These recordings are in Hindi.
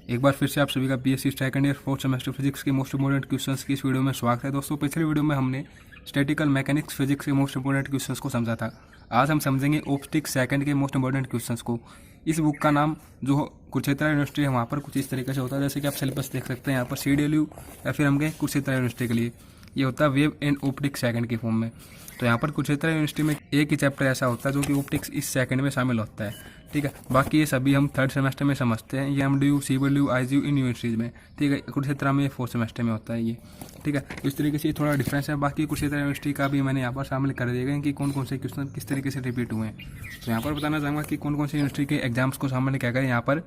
एक बार फिर से आप सभी का BSc second year fourth semester physics के मोस्ट इंपोर्टेंट क्वेश्चंस की इस वीडियो में स्वागत है। दोस्तों, पिछले वीडियो में हमने स्टैटिकल मैकेनिक्स फिजिक्स के मोस्ट इंपोर्टेंट क्वेश्चंस को समझा था। आज हम समझेंगे ऑप्टिक्स सेकंड के मोस्ट इंपोर्टेंट क्वेश्चंस को। इस बुक का नाम जो कुरुक्षेत्र यूनिवर्सिटी है वहाँ पर कुछ इस तरीके से होता है, जैसे कि आप सिलेबस देख सकते हैं यहाँ पर CDLU या फिर हम गए कुरुक्षेत्र यूनिवर्सिटी के लिए, ये होता है वेव एंड ऑप्टिक्स सेकंड के फॉर्म में। तो यहाँ पर कुरुक्षेत्र यूनिवर्सिटी में एक ही चैप्टर ऐसा होता है जो कि ऑप्टिक्स इस सेकंड में शामिल होता है, ठीक है। बाकी ये सभी हम थर्ड सेमेस्टर में समझते हैं, ये MDU, CWU, IGU इन यूनिवर्सिटीज़ में, ठीक है। कुरुक्षेत्र में ये फोर्थ सेमेस्टर में होता है ये, ठीक है। तो इस तरीके से ये थोड़ा डिफरेंस है। बाकी कुरुक्षेत्र यूनिवर्सिटी का भी मैंने यहाँ पर शामिल कर दिए गए कि कौन कौन से क्वेश्चन किस तरीके से रिपीट हुए हैं। तो यहाँ पर बताना चाहूँगा कि कौन कौन सी यूनिवर्सिटी के एग्जाम्स को शामिल किया गया। यहाँ पर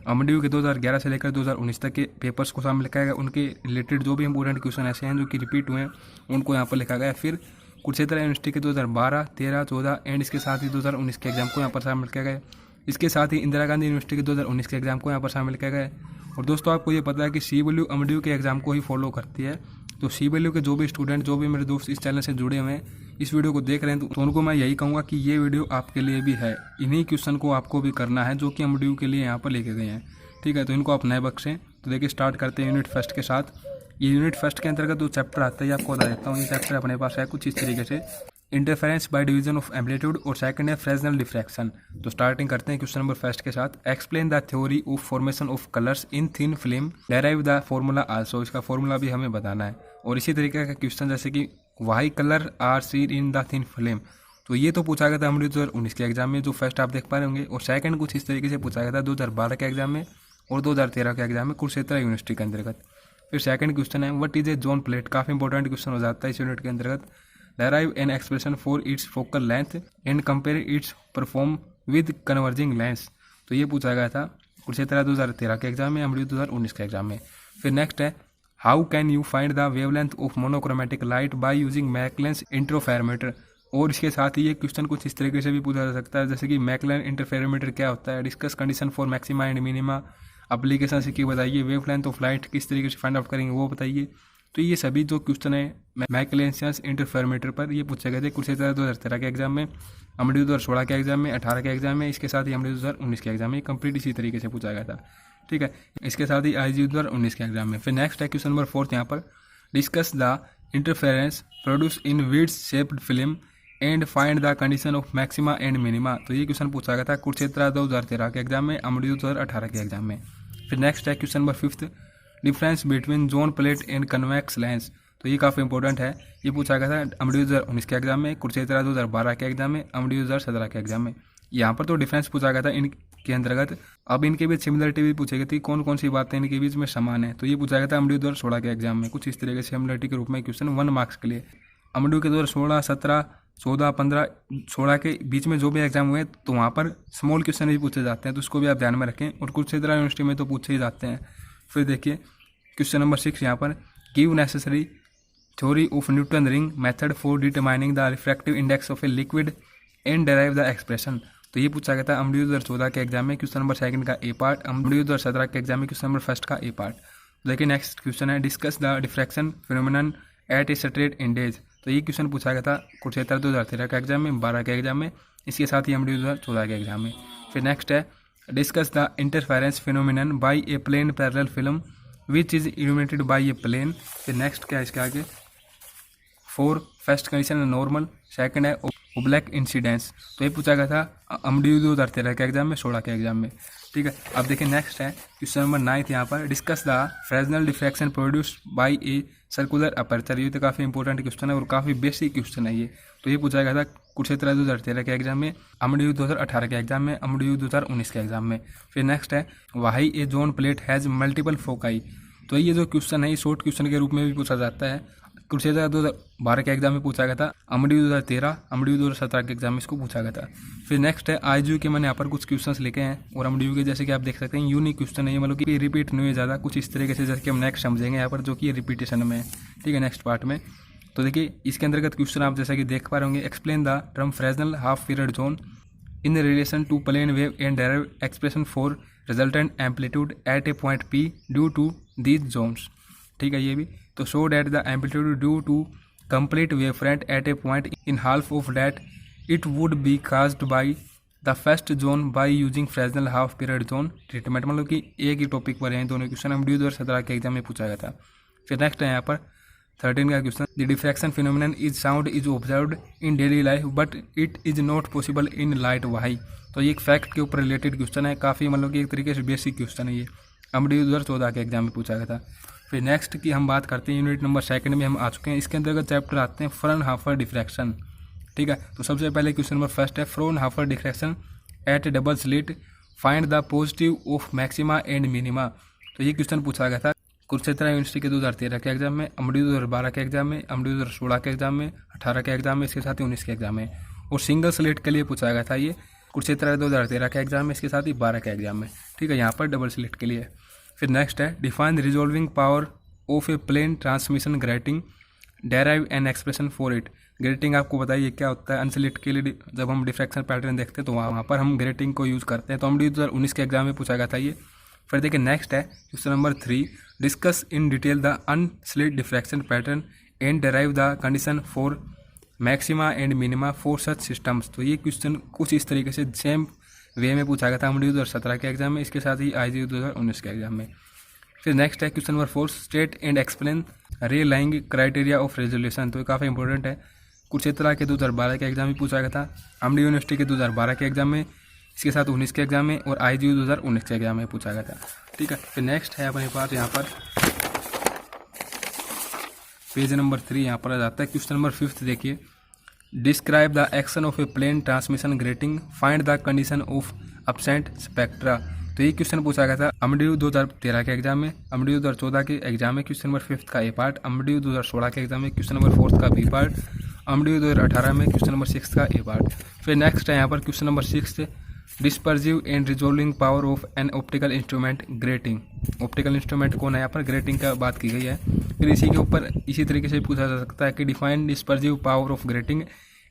MDU के 2011 से लेकर 2019 तक के पेपर्स को शामिल किया गया, उनके रिलेटेड जो भी इंपॉर्टेंट क्वेश्चन ऐसे हैं जो कि रिपीट हुए हैं उनको यहाँ पर लिखा गया। फिर कुरुक्षेत्र यूनिवर्सिटी के 2012, 13, 14 एंड इसके साथ ही 2019 के एग्जाम को यहाँ पर शामिल किया गया। इसके साथ ही इंदिरा गांधी यूनिवर्सिटी के 2019 के एग्जाम को यहाँ पर शामिल किया गया है। और दोस्तों, आपको ये पता है कि CWU MDU के एग्जाम को ही फॉलो करती है। तो CWU के जो भी स्टूडेंट, जो भी मेरे दोस्त इस चैनल से जुड़े हुए हैं, इस वीडियो को देख रहे हैं, तो उनको मैं यही कहूँगा कि ये वीडियो आपके लिए भी है। इन्हीं क्वेश्चन को आपको भी करना है जो कि MDU के लिए यहाँ पर लेके गए हैं, ठीक है। तो इनको आप नए बख्शें। तो देखिए, स्टार्ट करते हैं यूनिट फर्स्ट के साथ। ये यूनिट फर्स्ट के अंतर्गत जो चैप्टर आता है, आपको बता देता हूँ। ये चैप्टर अपने पास है कुछ इस तरीके से, interference by division of amplitude, और सेकंड है फ्रेसनेल डिफ्रैक्शन। तो स्टार्टिंग करते हैं क्वेश्चन नंबर फर्स्ट के साथ। Explain the theory of formation of colours in thin film, derive the formula also. इसका फॉर्मूला भी हमें बताना है। और इसी तरीके का क्वेश्चन जैसे कि why colour are seen in the thin film, तो ये तो पूछा गया था MDU 2019 के एग्जाम में, जो फर्स्ट आप देख पा रहे होंगे। और सेकंड कुछ इस तरीके से पूछा गया था 2012 के एग्जाम में और 2013 के एग्जाम में कुरुक्षेत्र यूनिवर्सिटी के अंतर्गत। फिर सेकंड क्वेश्चन है what is a zone plate. काफी इंपॉर्टेंट क्वेश्चन हो जाता है इस यूनिट के अंतर्गत। Derive an expression for its focal length and compare it's perform with converging lens. तो ये पूछा गया था कुरुक्षेत्र 2013 के एग्जाम में, MDU 2019 के एग्जाम में। फिर नेक्स्ट है how can you find the wavelength of monochromatic light by using मैकलेंस इंटरफेरोमीटर। और इसके साथ ही ये क्वेश्चन कुछ इस तरीके से भी पूछा जा सकता है, जैसे कि मैकलेंस इंटरफेरोमीटर क्या होता है, discuss condition for maxima and minima, application से क्या बताइए, वेवलेंथ ऑफ लाइट किस तरीके से फाइंड आउट करेंगे वो बताइए। तो ये सभी जो क्वेश्चन है मैकलेंस इंटरफेरोमीटर पर, ये पूछे गए थे कुरुक्षेत्र 2013 के एग्जाम में, MDU 2016 के एग्जाम में, 18 के एग्जाम में, इसके साथ ही MDU 2019 के एग्जाम में कंप्लीट इसी तरीके से पूछा गया था, ठीक है। इसके साथ ही IGU 2019 के एग्जाम में। फिर नेक्स्ट है क्वेश्चन नंबर 4 यहाँ पर, discuss the interference produce in width shaped film and find the condition of maxima and minima. तो ये क्वेश्चन पूछा गया था कुरुक्षेत्र 2013 के एग्जाम में, MDU 2018 के एग्जाम में। फिर नेक्स्ट है question number 5, difference between zone plate and convex lens. तो ये काफ़ी इंपॉर्टेंट है। ये पूछा गया था MDU 2019 के एग्जाम में, कुरुक्षेत्र 2012 के एग्जाम में, MDU 2017 के एग्जाम में। यहाँ पर तो डिफरेंस पूछा गया था इनके अंतर्गत। अब इनके बीच सिमिलरिटी भी पूछी गई थी, कौन कौन सी बातें इनके बीच में समान है। तो ये पूछा गया था MDU 2016 के एग्जाम में, कुछ इस तरीके से सिमिलरिटी के रूप में क्वेश्चन 1 मार्क्स के लिए। MDU के 2016, 17, 14, 15, 16 के बीच में जो भी एग्जाम हुए तो वहाँ पर स्मॉल क्वेश्चन भी पूछे जाते हैं, तो उसको भी आप ध्यान में रखें। और कुरुक्षेत्र यूनिवर्सिटी में तो पूछे ही जाते हैं। फिर देखिए क्वेश्चन नंबर 6 यहाँ पर, give necessary theory of Newton ring method for determining the refractive index of a liquid and derive the expression. तो ये पूछा गया था MDU 2014 के एग्जाम में, क्वेश्चन नंबर 2 का A पार्ट, MDU 2017 के एग्जाम में क्वेश्चन नंबर 1 का A पार्ट। देखिए नेक्स्ट क्वेश्चन है, discuss the diffraction phenomenon at a straight edge. तो ये क्वेश्चन पूछा गया था कुरुक्षेत्र 2013 के एग्जाम में, 12 के एग्जाम में, इसके साथ ही MDU 2014 के एग्जाम में। फिर नेक्स्ट है, discuss the interference phenomenon by a plane parallel film which is illuminated by a plane. फिर नेक्स्ट क्या है इसके आगे, 4 फर्स्ट कंडीशन है नॉर्मल, सेकंड है ओब्लैक इंसिडेंस। तो ये पूछा गया था MDU 2013 के एग्जाम में, 16 के एग्जाम में, ठीक है। अब देखिए नेक्स्ट है क्वेश्चन नंबर 9 यहाँ पर, discuss the Fresnel diffraction produced by a circular aperture. ये तो काफ़ी इंपॉर्टेंट क्वेश्चन है और काफ़ी बेसिक क्वेश्चन है ये। तो ये पूछा गया था कुरुक्षेत्र 2013 के एग्जाम में, MDU 2018 के एग्जाम में, MDU 2019 के एग्जाम में। फिर नेक्स्ट है why a zone plate has multiple foci. तो ये जो क्वेश्चन है ये शॉर्ट क्वेश्चन के रूप में भी पूछा जाता है। कुरुक्षेत्र 2012 के एग्जाम में पूछा गया था, MDU 2013, MDU 2017 के एग्जाम में इसको पूछा गया था। फिर नेक्स्ट है IGU के, मैंने यहाँ पर कुछ क्वेश्चंस लिखे हैं और MDU के जैसे कि आप देख सकते हैं यूनिक क्वेश्चन है ये, मतलब कि रिपीट नहीं है ज़्यादा, कुछ इस तरीके से जैसे कि हम नेक्स्ट समझेंगे यहाँ पर, जो कि रिपीटेशन में है, ठीक है, नेक्स्ट पार्ट में। तो देखिए इसके अंतर्गत क्वेश्चन आप जैसा कि देख पा रहे होंगे, explain the term Fresnel half period zone in relation to plane wave and derive expression for resultant amplitude at a point P due to these zones, ठीक है। ये भी तो show that the amplitude due to complete wavefront at a point in half of that it would be caused by the first zone by using Fresnel half period zone treatment, मतलब कि एक ही टॉपिक पर हैं दोनों क्वेश्चन, MDU 2017 के एग्जाम में पूछा गया था। फिर नेक्स्ट है यहाँ पर 13 का question, the diffraction phenomenon is sound is observed in daily life but it is not possible in light, why. तो ये एक फैक्ट के ऊपर रिलेटेड क्वेश्चन है, काफ़ी मतलब कि एक तरीके से बेसिक क्वेश्चन है ये, MDU 2014 के एग्जाम में पूछा गया था। फिर नेक्स्ट की हम बात करते हैं, यूनिट नंबर 2 में हम आ चुके हैं। इसके अंतर्गत चैप्टर आते हैं फ्रॉनहोफर डिफ्रैक्शन, ठीक है। तो सबसे पहले क्वेश्चन नंबर 1 है Fraunhofer diffraction at double slit, find the positive of maxima and minima. तो ये क्वेश्चन पूछा गया था कुरुक्षेत्र यूनिवर्सिटी के 2013 के एग्जाम में, MDU 2012 के एग्जाम में, MDU 2016 के एग्जाम में, 18 के एग्जाम में, इसके साथ ही 19 के एग्जाम में, और सिंगल स्लिट के लिए पूछा गया था ये कुरुक्षेत्र 2013 के एग्जाम में, इसके साथ ही 12 के एग्जाम में, ठीक है, यहाँ पर डबल स्लिट के लिए। फिर नेक्स्ट है define resolving power of a plane transmission grating, derive an expression for it. Grating आपको बताइए क्या होता है, अनस्लिट के लिए जब हम डिफ्रैक्शन पैटर्न देखते हैं तो वहाँ पर हम ग्रेटिंग को यूज़ करते हैं, तो MDU 2019 के एग्जाम में पूछा गया था ये। फिर देखिए नेक्स्ट है question number 3, discuss in detail the N slit diffraction pattern and derive the condition for maxima and minima for such systems. तो ये क्वेश्चन कुछ इस तरीके से सेम वे में पूछा गया था MDU 2017 के एग्जाम में, इसके साथ ही IGU 2019 के एग्जाम में। फिर नेक्स्ट है question number 4, state and explain रे-लाइंग क्राइटेरिया ऑफ रेजोल्यूशन। तो ये काफ़ी इंपॉर्टेंट है, कुरुक्षेत्र के 2012 के एग्जाम में पूछा गया था, MDU यूनिवर्सिटी के 2012 के एग्जाम में, इसके साथ 19 के एग्जाम में, और IGU 2019 के एग्जाम में पूछा गया था, ठीक है। फिर नेक्स्ट है अपने पास यहाँ पर पेज नंबर 3 यहाँ पर आ जाता है क्वेश्चन नंबर 5। देखिए describe the action of a plane transmission grating, find the condition of absent spectra. तो ये क्वेश्चन पूछा गया था MDU 2013 के एग्जाम में, MDU 2014 के एग्जाम में क्वेश्चन नंबर 5 का ए पार्ट, MDU 2016 के एग्जाम में क्वेश्चन नंबर 4 का बी पार्ट, MDU 2018 में क्वेश्चन नंबर 6 का ए पार्ट। फिर नेक्स्ट है यहाँ पर question number 6, dispersive and resolving power of an optical instrument grating. Optical instrument कौन है, यहाँ पर ग्रेटिंग का बात की गई है। फिर इसी के ऊपर इसी तरीके से पूछा जा सकता है कि define dispersive power of grating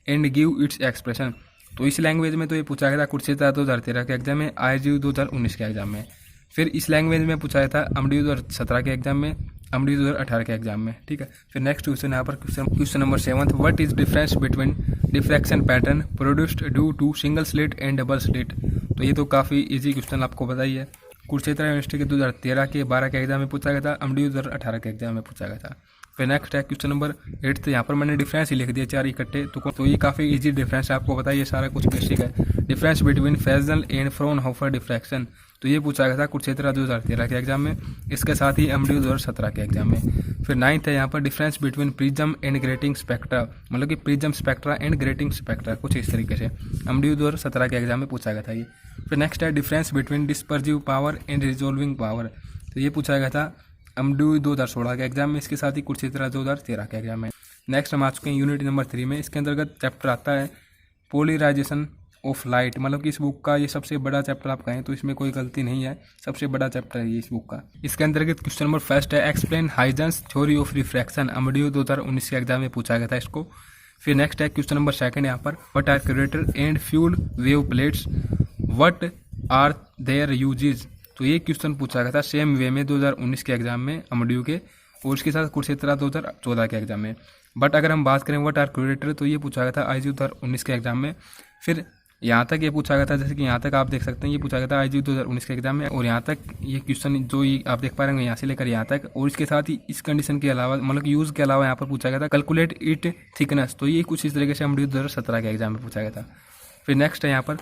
and give its expression. तो इस लैंग्वेज में तो ये पूछा गया था कुरुक्षेत्र 2013 के एग्जाम में, IGU 2019 के एग्जाम में। फिर इस लैंग्वेज में पूछा गया था MDU 2017 के एग्जाम में, MDU 2018 के एग्जाम में, ठीक है। फिर नेक्स्ट क्वेश्चन यहाँ पर question number 7, what is difference between diffraction pattern produced due to single slit and double slit. तो ये तो काफ़ी इजी क्वेश्चन आपको बताइए, कुरुक्षेत्र यूनिवर्सिटी के 2013 के 12 के एग्जाम में पूछा गया था, MDU 2018 के एग्जाम में पूछा गया था। फिर नेक्स्ट है क्वेश्चन नंबर 8, यहाँ पर मैंने डिफरेंस ही लिख दिया 4 इकट्ठे, तो ये काफ़ी इजी डिफरेंस है, आपको बताइए सारा कुछ बेसिक है। Difference between Fresnel and Fraunhofer diffraction, तो ये पूछा गया था कुरुक्षेत्र 2013 के एग्जाम में, इसके साथ ही MDU 2017 के एग्जाम में। फिर 9th है यहाँ पर difference between prism and grating spectra, मतलब कि prism spectra and grating spectra, कुछ इस तरीके से MDU 2017 के एग्जाम में पूछा गया था ये। फिर नेक्स्ट है difference between dispersive power and resolving power, तो ये पूछा गया था MDU 2016 के एग्जाम में, इसके साथ ही कुरुक्षेत्र 2013 के एग्जाम में। नेक्स्ट हम आ चुके हैं यूनिट नंबर 3 में, इसके अंतर्गत चैप्टर आता है पोलराइजेशन ऑफ लाइट, मतलब कि इस बुक का ये सबसे बड़ा चैप्टर आप कहें तो इसमें कोई गलती नहीं है, सबसे बड़ा चैप्टर है ये इस बुक का। इसके अंतर्गत क्वेश्चन नंबर 1 है explain Huygens theory of refraction, MDU 2019 के एग्जाम में पूछा गया था इसको। फिर नेक्स्ट है क्वेश्चन नंबर 2 यहाँ पर what are crater and fuel wave plates, what are their uses. तो ये क्वेश्चन पूछा गया था सेम वे में 2019 के एग्जाम में MDU के, और उसके साथ कुरुक्षेत्र 2014 के एग्जाम में। बट अगर हम बात करें व्हाट आर क्रेटर, तो ये पूछा गया था IGU 2019 के एग्जाम में। फिर यहाँ तक ये पूछा गया था, जैसे कि यहाँ तक आप देख सकते हैं ये पूछा गया था IGU 2019 के एग्जाम में, और यहाँ तक ये क्वेश्चन जो ये आप देख पा रहे हैं यहाँ से लेकर यहाँ तक, और इसके साथ ही इस कंडीशन के अलावा मतलब यूज़ के अलावा यहाँ पर पूछा गया था कैलकुलेट इट थिकनेस। तो ये कुछ इस तरीके से MDU 2017 के एग्जाम में पूछा गया था। फिर नेक्स्ट है यहाँ पर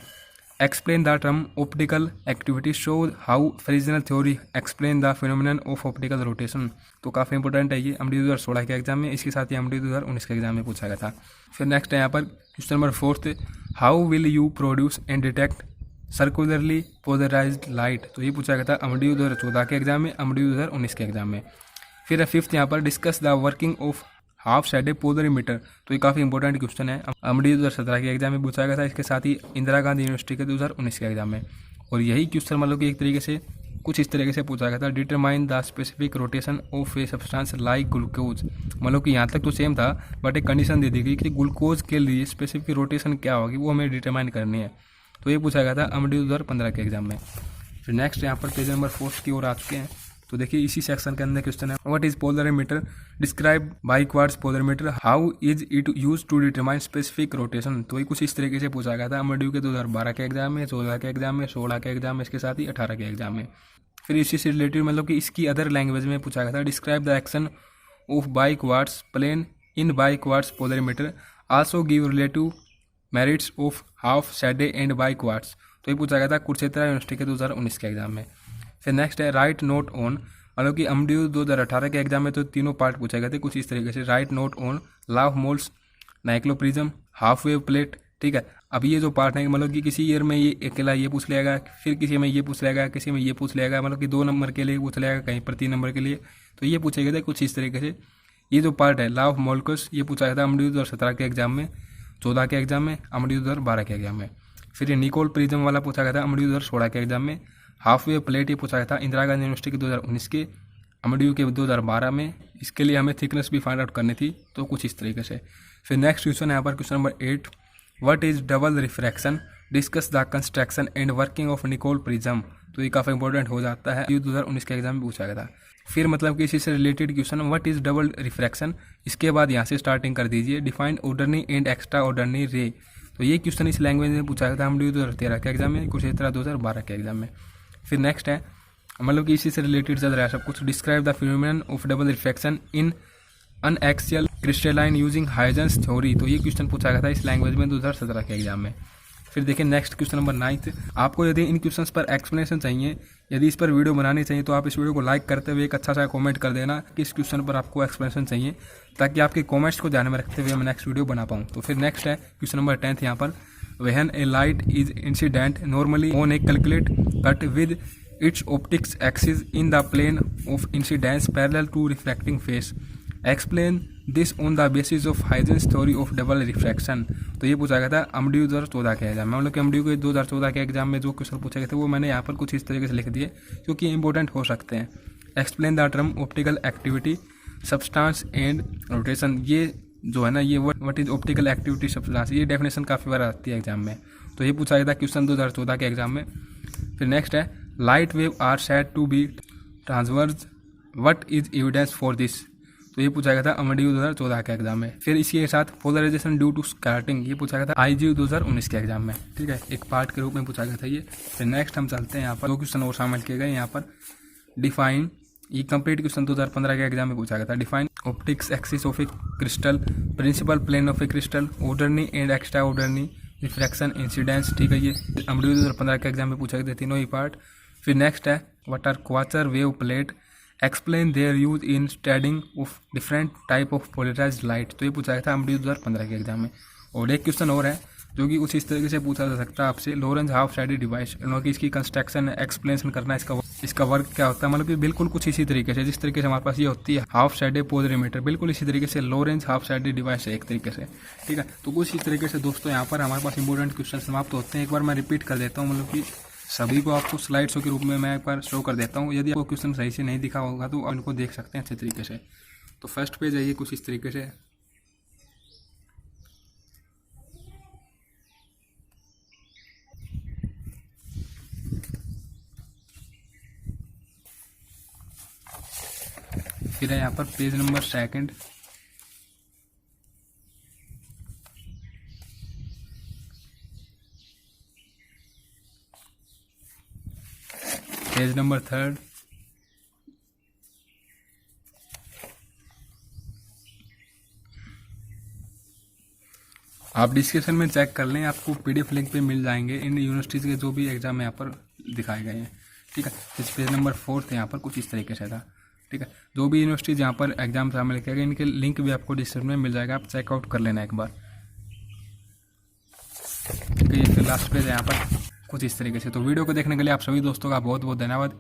explain the term optical activity, show how Fresnel theory explain the phenomenon of optical rotation. तो काफ़ी इंपॉर्टेंट है ये MDU 2016 के एग्जाम में, इसके साथ ही MDU 2019 के एग्जाम में पूछा गया था। फिर नेक्स्ट है यहाँ पर question number 4, how will you produce and detect circularly polarised light. तो ये पूछा गया था MDU 2014 के एग्जाम में, MDU 2019 के एग्जाम में। फिर 5th यहाँ पर discuss the working of half sided polarimeter. तो ये काफ़ी इंपॉर्टेंट क्वेश्चन है, MDU 2017 के एग्जाम में पूछा गया था, इसके साथ ही इंदिरा गांधी यूनिवर्सिटी के 2019 के एग्जाम में। और यही क्वेश्चन मतलब कि एक तरीके से कुछ इस तरीके से पूछा गया था, determine the specific rotation of a substance like glucose. मतलब कि यहाँ तक तो सेम था, बट एक कंडीशन दे दी गई कि ग्लूकोज के लिए स्पेसिफिक रोटेशन क्या होगी वो हमें डिटरमाइन करनी है। तो ये पूछा गया था MDU 2015 के एग्जाम में। फिर नेक्स्ट यहाँ पर पेज नंबर 4 की ओर आ चुके हैं। तो देखिए इसी सेक्शन के अंदर क्वेश्चन है, what is polarimeter, describe bi quartz polarimeter, how is it use to determine specific rotation. तो ये कुछ इस तरीके से पूछा गया था एमडीयू के 2012 के एग्जाम में, 14 के एग्जाम में, 16 के एग्जाम में, इसके साथ ही 18 के एग्जाम में। फिर इसी से रिलेटेड मतलब कि इसकी अदर लैंग्वेज में पूछा गया था, describe the action of bi quartz plane in bi quartz polarimeter, also give relative merits of half shade and bi quartz. तो ये पूछा गया था कुरुक्षेत्र यूनिवर्सिटी के 2019 के एग्जाम में। फिर नेक्स्ट है राइट नोट ऑन, मतलब कि एमडीयू 2018 के एग्जाम में तो तीनों पार्ट पूछे गए थे कुछ इस तरीके से, write note on law of Malus, Nicol prism, half wave plate. ठीक है, अब ये जो पार्ट है मतलब कि किसी ईयर में ये अकेला ये पूछ लेगा, फिर किसी में ये पूछ लेगा, किसी में ये पूछ लेगा, मतलब कि 2 नंबर के लिए पूछ लेगा, कहीं पर 3 नंबर के लिए। तो ये पूछे गए थे कुछ इस तरीके से। ये जो पार्ट है लॉ ऑफ मोल्कस, ये पूछा गया था एमडीयू 2017 के एग्जाम में, 14 के एग्जाम में, एमडीयू 2012 के एग्जाम में। फिर ये निकोल प्रिज्म वाला पूछा गया था एमडीयू 2016 के एग्जाम में। हाफ वेव प्लेट ये पूछा गया था इंदिरा गांधी यूनिवर्सिटी के 2019 के, एमडीयू के 2012 में। इसके लिए हमें थिकनेस भी फाइंड आउट करनी थी, तो कुछ इस तरीके से। फिर नेक्स्ट क्वेश्चन है यहाँ पर question number 8, what is double refraction, discuss the construction and working of Nicol prism. तो ये काफ़ी इंपॉर्टेंट हो जाता है, 2019 के एग्जाम में पूछा गया था। फिर मतलब कि इसी से related question, what is double refraction, इसके बाद यहाँ से स्टार्टिंग कर दीजिए, define ordinary and extra ordinary रे। तो ये क्वेश्चन इस लैंग्वेज में पूछा गया था एमडीयू 2013 के एग्जाम में, कुरुक्षेत्र 2012 के एग्जाम में। फिर नेक्स्ट है मतलब कि इसी से रिलेटेड चल रहा है सब कुछ, describe the phenomenon of double refraction in uniaxial crystalline using Huygens theory. तो ये क्वेश्चन पूछा गया था इस लैंग्वेज में 2017 के एग्जाम में। फिर देखिए नेक्स्ट क्वेश्चन नंबर 9, आपको यदि इन क्वेश्चंस पर एक्सप्लेनेशन चाहिए, यदि इस पर वीडियो बनानी चाहिए, तो आप इस वीडियो को लाइक करते हुए एक अच्छा सा कमेंट कर देना कि इस क्वेश्चन पर आपको एक्सप्लेनेशन चाहिए, ताकि आपके कमेंट्स को ध्यान में रखते हुए मैं नेक्स्ट वीडियो बना पाऊँ। तो फिर नेक्स्ट है क्वेश्चन नंबर 10 यहाँ पर, when A light is incident normally on A calculate cut with its optics axis in the plane of incidence parallel to refracting phase, explain this on the basis of Huygens theory of double refraction। तो ये पूछा गया था एमडीयू 2014 के एग्जाम में, मतलब कि एमडीयू के 2014 के एग्जाम में जो क्वेश्चन पूछे गए थे वो मैंने यहाँ पर कुछ इस तरीके से लिख दिए क्योंकि इंपॉर्टेंट हो सकते हैं। Explain the term optical activity substance and rotation, ये जो है ना ये what is optical activity substance, ये डेफिनेशन काफ़ी बार आती है एग्जाम में, तो ये पूछा गया था क्वेश्चन 2014 के एग्जाम में। फिर नेक्स्ट है light wave are said to be transverse, what is evidence for this. तो ये पूछा गया था एमडीयू 2014 के एग्जाम में। फिर इसके साथ पोलराइजेशन ड्यू टू स्कैटरिंग, ये पूछा गया था आईजीयू 2019 के एग्जाम में। ठीक है, एक पार्ट के रूप में पूछा गया था ये। फिर नेक्स्ट हम चलते हैं यहाँ पर 2 क्वेश्चन और शामिल किए गए यहाँ पर, डिफाइन, ये कंप्लीट क्वेश्चन 2015 के एग्जाम में पूछा गया था, define optics axis of a crystal, principal plane of a crystal, ordinary and extra ordinary, refraction, incidence. ठीक है, ये एमडीयू 2015 के एग्जाम में पूछा गया था तीनों ही पार्ट। फिर नेक्स्ट है what are quarter wave plate, explain their use in studying of different type of polarised light. तो ये पूछा गया था एमडीयू 2015 के एग्जाम में। और एक क्वेश्चन और है जो कि कुछ इस तरीके से पूछा जा सकता है आपसे, लॉरेंज हाफ साइडेड डिवाइस, मतलब कि इसकी कंस्ट्रक्शन एक्सप्लेनेशन करना, इसका वर्क क्या होता है, मतलब कि बिल्कुल कुछ इसी तरीके से जिस तरीके से हमारे पास ये होती है हाफ साइडेड पोलरिमीटर, बिल्कुल इसी तरीके से लॉरेंज हाफ साइडेड डिवाइस है एक तरीके से। ठीक है, तो कुछ इस तरीके से दोस्तों यहाँ पर हमारे पास इंपॉर्टेंट क्वेश्चन समाप्त होते हैं। एक बार मैं रिपीट कर देता हूँ, मतलब कि सभी को आपको स्लाइड शो के रूप में मैं एक बार शो कर देता हूँ, यदि आपको क्वेश्चन सही से नहीं दिखा होगा तो उनको देख सकते हैं अच्छे तरीके से। तो फर्स्ट पेज है ये कुछ इस तरीके से, फिर है यहाँ पर पेज नंबर 2, पेज नंबर 3, आप डिस्क्रिप्शन में चेक कर लें, आपको पीडीएफ लिंक पे मिल जाएंगे इन यूनिवर्सिटीज़ के जो भी एग्जाम यहाँ पर दिखाए गए हैं। ठीक है, इस पेज नंबर 4 यहाँ पर कुछ इस तरीके से था। ठीक है, जो भी यूनिवर्सिटीज़ यहाँ पर एग्जाम शामिल किया गया इनके लिंक भी आपको डिस्क्रिप्शन में मिल जाएगा, आप चेकआउट कर लेना एक बार। ठीक है, ये फिर लास्ट पेज है यहाँ पर कुछ इस तरीके से। तो वीडियो को देखने के लिए आप सभी दोस्तों का बहुत बहुत धन्यवाद।